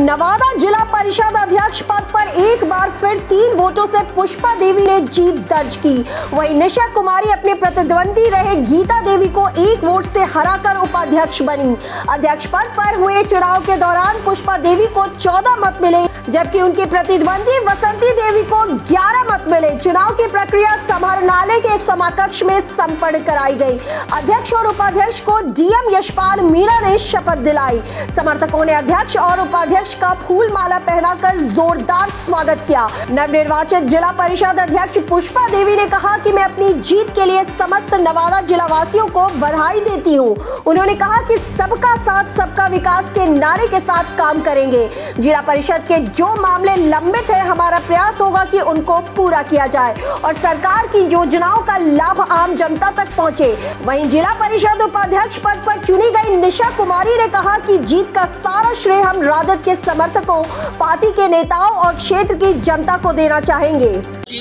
नवादा जिला परिषद अध्यक्ष पद पर एक बार फिर 3 वोटों से पुष्पा देवी ने जीत दर्ज की। वहीं निशा कुमारी अपने प्रतिद्वंदी रहे गीता देवी को 1 वोट से हराकर उपाध्यक्ष बनी। अध्यक्ष पद पर हुए चुनाव के दौरान पुष्पा देवी को 14 मत मिले, जबकि उनकी प्रतिद्वंदी वसंती देवी को 11 मत मिले। चुनाव की प्रक्रिया समाहरणालय के एक सभाकक्ष में संपन्न कराई गई। अध्यक्ष और उपाध्यक्ष को डीएम यशपाल मीणा ने शपथ दिलाई। समर्थकों ने अध्यक्ष और उपाध्यक्ष का फूल माला पहनाकर जोरदार स्वागत किया। नवनिर्वाचित जिला परिषद अध्यक्ष पुष्पा देवी ने कहा कि मैं अपनी जीत के लिए समस्त नवादा जिला वासियों को बधाई देती हूं। उन्होंने कहा कि सबका साथ सबका विकास के नारे के साथ काम करेंगे। जिला परिषद के जो मामले लंबित है, हमारा प्रयास होगा कि उनको पूरा किया जाए और सरकार की योजनाओं का लाभ आम जनता तक पहुंचे। वहीं जिला परिषद उपाध्यक्ष पद पर चुनी गई निशा कुमारी ने कहा कि जीत का सारा श्रेय हम राजद के समर्थकों, पार्टी के नेताओं और क्षेत्र की जनता को देना चाहेंगे।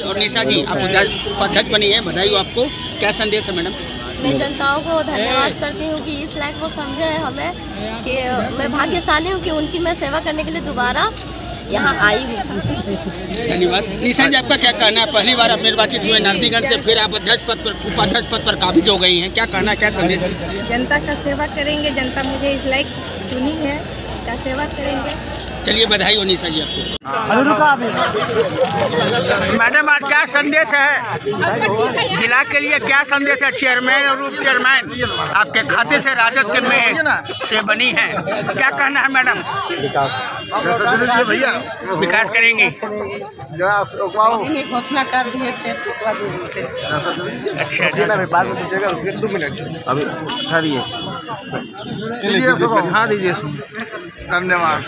और निशा जी, आप उपाध्यक्ष बनी है, बधाई हो आपको। क्या संदेश है मैडम? मैं जनताओं को धन्यवाद करती हूँ कि इस लायक वो समझे है हमें कि मैं भाग्यशाली हूँ कि उनकी मैं सेवा करने के लिए दोबारा यहाँ आई हूँ। धन्यवाद। निशा जी, आपका क्या कहना है? पहली बार आप निर्वाचित हुए नरसीगंज से, फिर आप अध्यक्ष पद पर, उपाध्यक्ष पद पर काबिज हो गई हैं। क्या कहना है, क्या संदेश है? जनता का सेवा करेंगे, जनता मुझे इस लायक चुनी है, क्या सेवा करेंगे। चलिए, बधाई हो निशा जी आपको। मैडम, आज क्या संदेश है जिला के लिए? क्या संदेश है? चेयरमैन और उप चेयरमैन आपके खाते से राजद के में से बनी है, क्या कहना है मैडम? भैया विकास करेंगे। घोषणा कर दिए थे पुष्पा देवी के। अच्छा, अभी सर ये हाँ दीजिए। धन्यवाद।